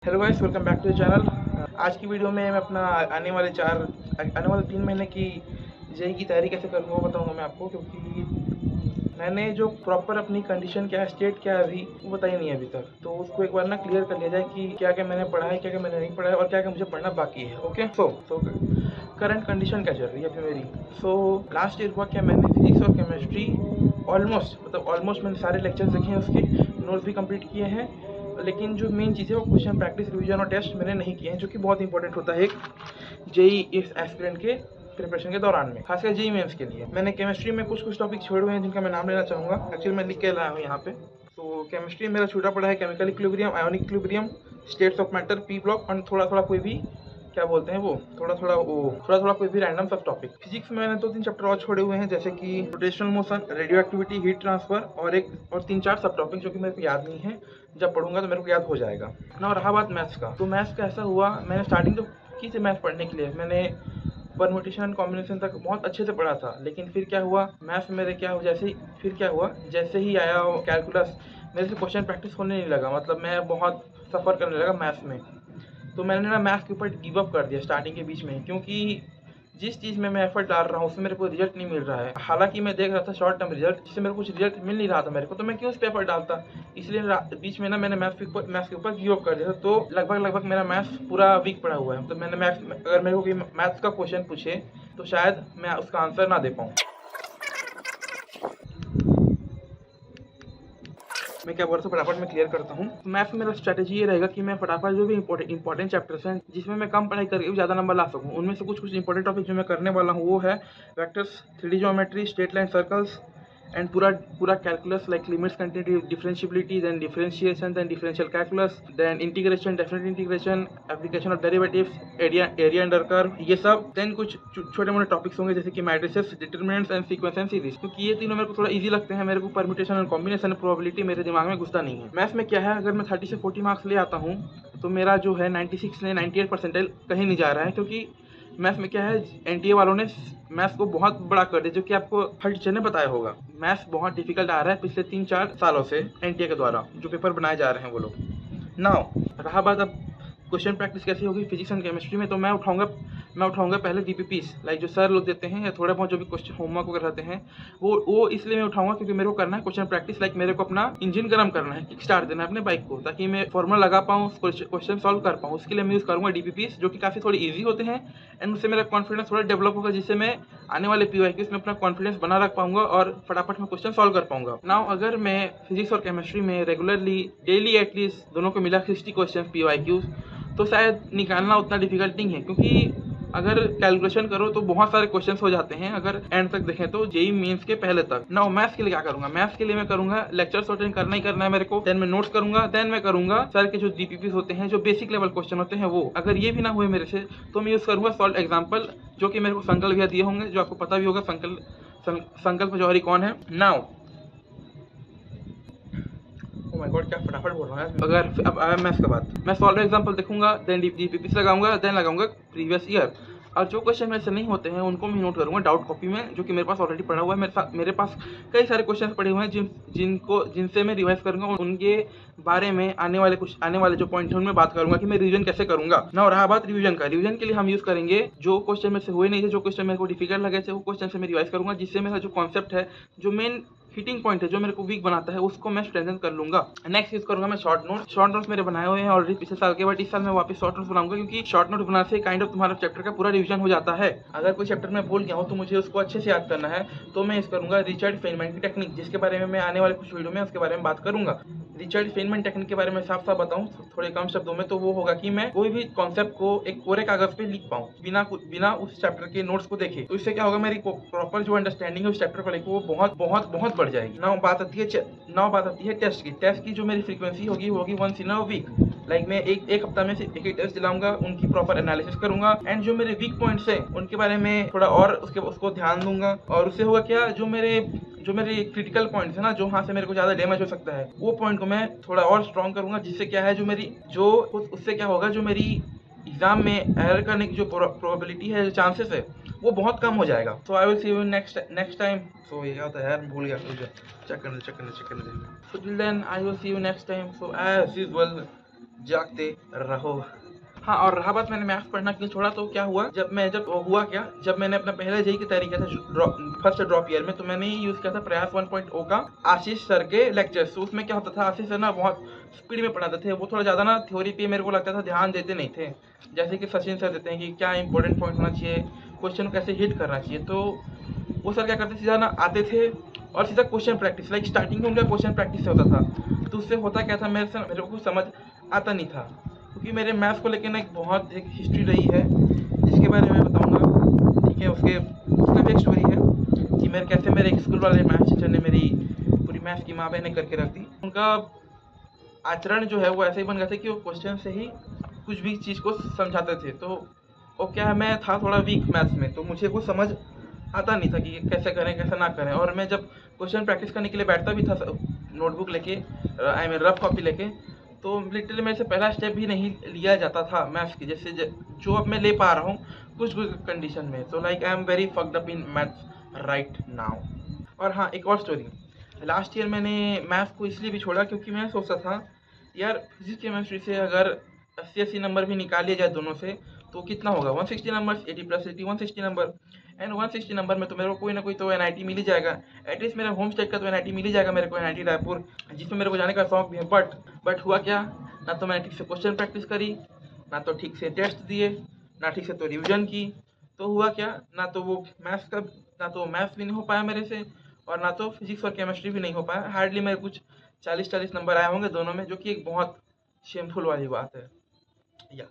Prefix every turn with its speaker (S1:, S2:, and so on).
S1: Hello guys, welcome back to the channel. आज की video में मैं अपना आने वाले 3 महीने की जेई की तैयारी कैसे करूँगा वो बताऊँगा मैं आपको, क्योंकि मैंने जो प्रॉपर अपनी कंडीशन क्या है, स्टेट क्या है अभी, वो बताई नहीं है अभी तक। तो उसको एक बार ना क्लियर कर लिया जाए कि क्या क्या मैंने पढ़ा है, क्या क्या मैंने नहीं पढ़ा है और क्या क्या मुझे पढ़ना बाकी है। ओके, सो करंट कंडीशन क्या चल रही है अभी मेरी। लास्ट ईयर हुआ क्या, मैंने फिजिक्स और केमिस्ट्री ऑलमोस्ट मैंने सारे लेक्चर्स देखे हैं, उसके नोट्स भी कंप्लीट किए हैं। लेकिन जो मेन चीज़ है वो क्वेश्चन प्रैक्टिस, रिवीजन और टेस्ट मैंने नहीं किए हैं, जो कि बहुत इंपॉर्टेंट होता है एक जेई इस एस्पिरेंट के प्रिपरेशन के दौरान में, खासकर जेई मेंस के लिए। मैंने केमिस्ट्री में कुछ टॉपिक छोड़े हुए हैं जिनका मैं नाम लेना चाहूँगा। एक्चुअली मैं लिख के लाया हूँ यहाँ पे। तो केमिस्ट्री मेरा छूटा पड़ा है chemical equilibrium, ionic equilibrium, states of matter, P block और थोड़ा थोड़ा कोई भी क्या बोलते हैं वो थोड़ा थोड़ा कोई भी रैंडम सब टॉपिक। फिजिक्स में मैंने 2-3 चैप्टर और छोड़े हुए हैं, जैसे कि rotational motion, radio activity, heat transfer और 3-4 सब टॉपिक जो कि मेरे को याद नहीं है। जब पढ़ूंगा तो मेरे को याद हो जाएगा ना। रहा बात मैथ्स का, तो मैथ्स का ऐसा हुआ, मैंने स्टार्टिंग तो की थी मैथ्स पढ़ने के लिए, मैंने परमुटेशन एंड कॉम्बिनेशन तक बहुत अच्छे से पढ़ा था। लेकिन फिर क्या हुआ, मैथ्स मेरे क्या हो जैसे ही फिर क्या हुआ जैसे ही आया कैलकुलस, मेरे से क्वेश्चन प्रैक्टिस होने नहीं लगा। मतलब मैं बहुत सफ़र करने लगा मैथ्स में। तो मैंने ना मैथ्स के ऊपर गिव अप कर दिया स्टार्टिंग के बीच में, क्योंकि जिस चीज़ में मैं एफर्ट डाल रहा हूँ उसमें मेरे को रिजल्ट नहीं मिल रहा है। हालांकि मैं देख रहा था शॉर्ट टर्म रिजल्ट, जिससे मेरे को कुछ रिजल्ट मिल नहीं रहा था मेरे को, तो मैं क्यों उस पर एफर्ट डालता। इसलिए बीच में ना मैंने मैथ्स के ऊपर गिव अप कर दिया था। तो लगभग मेरा मैथ्स पूरा वीक पड़ा हुआ है। तो मैंने अगर मेरे को मैथ्स का क्वेश्चन पूछे तो शायद मैं उसका आंसर ना दे पाऊँ। मैं क्या बोल रहा था, फटाफट मैं क्लियर करता हूँ। तो मैथ्स में मेरा स्ट्रेटेजी ये रहेगा कि मैं फटाफट जो भी इंपॉर्टेंट चैप्टर्स हैं जिसमें मैं कम पढ़ाई करके ज़्यादा नंबर ला सकूँ, उनमें से कुछ इंपॉर्टेंट टॉपिक जो मैं करने वाला हूँ वो है vectors, 3D geometry, straight line, circles and पूरा calculus like limits, continuity, differentiability, then differentiation, then differential calculus, then integration, definite integration, application of derivatives, area under curve, ये सब। देन कुछ छोटे मोटे टॉपिक्स होंगे जैसे कि matrices, determinants and sequence and series, क्योंकि ये तीनों मेरे को थोड़ा इजी लगते हैं। मेरे को परम्यूटेशन एंड कॉम्बिनेशन प्रोबेबिलिटी मेरे दिमाग में घुसता नहीं है। मैथ्स में क्या है, अगर मैं 30 से 40 मार्क्स ले आता हूँ तो मेरा जो है 96 से 98 परसेंटाइल कहीं नहीं जा रहा है, क्योंकि मैथ्स में क्या है, एनटीए वालों ने मैथ्स को बहुत बड़ा कर दिया, जो कि आपको हर टीचर ने बताया होगा। मैथ्स बहुत डिफिकल्ट आ रहा है पिछले 3-4 सालों से एनटीए के द्वारा जो पेपर बनाए जा रहे हैं वो लोग। नाउ रहा बात अब क्वेश्चन प्रैक्टिस कैसी होगी फिजिक्स एंड केमिस्ट्री में, तो मैं उठाऊंगा पहले डीपीपीस, लाइक जो सर लोग देते हैं या थोड़े बहुत जो भी क्वेश्चन होमवर्क वगैरह रहते हैं वो इसलिए मैं उठाऊंगा क्योंकि मेरे को करना है क्वेश्चन प्रैक्टिस। लाइक मेरे को अपना इंजन गर्म करना है, किक स्टार्ट देना है अपने बाइक को, ताकि मैं फॉर्मूला लगा पाऊँ, क्वेश्चन सॉल्व कर पाऊँ। उसके लिए मैं यूज़ करूँगा डीपीपीस, जो कि काफ़ी थोड़ी ईजी होते हैं एंड उससे मेरा कॉन्फिडेंस थोड़ा डेवलप होगा, जिससे मैं आने वाले पीवाईक्यूज में अपना कॉन्फिडेंस बना रख पाऊंगा और फटाफट में क्वेश्चन सॉल्व कर पाऊंगा। नाउ अगर मैं फिजिक्स और केमिस्ट्री में रेगुलरली डेली एटलीस्ट दोनों को मिला 60 क्वेश्चन पीवाईक्यूज, तो शायद निकालना उतना डिफिकल्ट नहीं है, क्योंकि अगर कैलकुलेशन करो तो बहुत सारे क्वेश्चंस हो जाते हैं अगर एंड तक देखें तो, जेई मेंस के पहले तक। नाउ मैथ्स के लिए क्या करूंगा, मैथ्स के लिए मैं करूंगा लेक्चर्स अटेंड करना ही करना है मेरे को, देन मैं नोट्स करूंगा, देन मैं करूंगा सर के जो डीपीपीस होते हैं, जो बेसिक लेवल क्वेश्चन होते हैं वो। अगर ये भी ना हुए मेरे से तो मैं यूज करूंगा सॉल्व एग्जाम्पल, जो कि मेरे को संकल्प भैया दिए होंगे, जो आपको पता भी होगा संकल्प जौहरी कौन है। नाउ ओह माय गॉड, क्या फटाफट बोल रहा है। अगर अब आया मैथ्स का बात, मैं सॉल्व एग्जांपल देखूंगा, देन डीपीपीस लगाऊंगा, देन लगाऊंगा प्रीवियस ईयर। और जो क्वेश्चन मेरे से नहीं होते हैं उनको मैं नोट करूंगा डाउट कॉपी में, जो कि मेरे पास ऑलरेडी पड़ा हुआ है। मेरे पास कई सारे क्वेश्चन पड़े हुए हैं जिनसे मैं रिवाइज करूंगा। उनके बारे में आने वाले जो पॉइंट है उनमें बात करूंगा कि मैं रिवीजन कैसे करूंगा ना। रहा बात रिवीजन का, रिवीजन के लिए हम यूज करेंगे जो क्वेश्चन मेरे से हुए नहीं थे, जो क्वेश्चन मेरे को डिफिकल्ट लगे थे, वो क्वेश्चन से मैं रिवाइज करूंगा, जिससे मेरा जो कॉन्सेप्ट है, जो मेन हिटिंग पॉइंट है, जो मेरे को वीक बनाता है, उसको मैं स्ट्रेंथन कर लूंगा। नेक्स्ट यूज करूंगा मैं शॉर्ट नोट्स मेरे बनाए हुए हैं ऑलरेडी पिछले साल के, बट इस साल मैं वापस शॉर्ट नोट्स बनाऊंगा, क्योंकि शॉर्ट नोट बनाने से काइंड ऑफ तुम्हारा चैप्टर का पूरा रिवीजन हो जाता है। अगर कोई चैप्टर में भूल गया हूँ तो मुझे उसको अच्छे से याद करना है, तो मैं इस करूंगा रिचर्ड फेनमैन की टेक्निक, जिसके बारे में मैं आने वाले कुछ वीडियो में उसके बारे में बात करूंगा। रिचर्ड फेनमैन टेक्निक के बारे में साफ साफ बताऊं थोड़े कम शब्दों में, तो वो होगा कि मैं कोई भी कॉन्सेप्ट को एक कोरे कागज पे लिख पाऊं बिना उस चैप्टर के नोट्स को देखे। तो इससे क्या होगा, मेरी प्रॉपर जो अंडरस्टैंडिंग है उस चैप्टर को लेकर वो बहुत बहुत बहुत बढ़ जाएगी। नाउ बात आती है टेस्ट की जो मेरी फ्रीक्वेंसी होगी 1 इन अ वीक। लाइक मैं एक हफ्ता में से एक ही टेस्ट दिलाऊंगा, उनकी प्रॉपर एनालिसिस करूंगा एंड जो मेरे वीक पॉइंट्स है उनके बारे में थोड़ा और उसको ध्यान दूंगा। और उससे होगा क्या, जो मेरे क्रिटिकल पॉइंट्स है ना, जो वहाँ से मेरे को ज़्यादा डैमेज हो सकता है, वो पॉइंट को मैं थोड़ा और स्ट्रॉन्ग करूँगा, जिससे क्या है उससे क्या होगा, जो मेरी एग्जाम में एरर करने की जो प्रोबेबिलिटी है, जो चांसेस है, वो बहुत कम हो जाएगा। So I will see you next time. So ये क्या होता है यार, भूल गया मुझे, चेक करने so till then I will see you next time. So as usual जागते रहो। हाँ, और रहा बात मैंने मैथ्स पढ़ना क्यों छोड़ा, तो क्या हुआ, जब मैंने अपना पहला जेईई की तैयारी किया था फर्स्ट ड्रॉप ईयर में, तो मैंने यूज़ किया था प्रयास 1.0 का आशीष सर के लेक्चर्स। तो उसमें क्या होता था, आशीष सर ना बहुत स्पीड में पढ़ाते थे, वो थोड़ा ज़्यादा ना थ्योरी पे मेरे को लगता था ध्यान देते नहीं थे, जैसे कि सचिन सर देते हैं कि क्या इंपॉर्टेंट पॉइंट होना चाहिए, क्वेश्चन को कैसे हिट करना चाहिए। तो वो सर क्या करते, सीधा ना आते थे और सीधा क्वेश्चन प्रैक्टिस, लाइक स्टार्टिंग में उनका क्वेश्चन प्रैक्टिस से होता था। तो उससे होता क्या था, मेरे को कुछ समझ आता नहीं था, क्योंकि मेरे मैथ्स को लेकर ना एक हिस्ट्री रही है, जिसके बारे में मैं बताऊंगा। ठीक है, उसका भी एक स्टोरी है कि कैसे मेरे एक स्कूल वाले मैथ्स टीचर ने मेरी पूरी मैथ्स की माँ बहने करके रख दी। उनका आचरण जो है वो ऐसे ही बन गया था कि वो क्वेश्चन से ही कुछ भी चीज़ को समझाते थे। तो वो क्या है, मैं था थोड़ा वीक मैथ्स में, तो मुझे कुछ समझ आता नहीं था कि कैसे करें कैसे ना करें। और मैं जब क्वेश्चन प्रैक्टिस करने के लिए बैठता भी था नोटबुक लेके, आई मीन रफ कॉपी लेके, तो लिटरली मेरे से पहला स्टेप भी नहीं लिया जाता था मैथ्स की, जैसे जो अब मैं ले पा रहा हूँ कुछ कुछ कंडीशन में। तो like I am very fucked up in maths right now. और हाँ, एक और स्टोरी, लास्ट ईयर मैंने मैथ्स को इसलिए भी छोड़ा क्योंकि मैं सोचता था यार फिजिक्स केमिस्ट्री से अगर 80-80 नंबर भी निकाल लिया जाए दोनों से, तो कितना होगा, 160 number, 80 plus 80 160 number. And 160 number में तो मेरे को कोई ना कोई तो एनआईटी मिल ही जाएगा, एटलीस्ट मेरे होम स्टेट का तो एनआईटी मिल ही जाएगा मेरे को, एनआईटी रायपुर, जिसमें मेरे को जाने का शौक भी है। बट हुआ क्या, ना तो मैंने ठीक से क्वेश्चन प्रैक्टिस करी, ना तो ठीक से टेस्ट दिए, ना ठीक से तो रिविजन की। तो हुआ क्या, ना तो वो मैथ्स का, ना तो मैथ्स भी नहीं हो पाया मेरे से, और ना तो फिजिक्स और केमिस्ट्री भी नहीं हो पाया। हार्डली मेरे कुछ 40-40 नंबर आए होंगे दोनों में, जो कि एक बहुत शेमफुल वाली बात है। या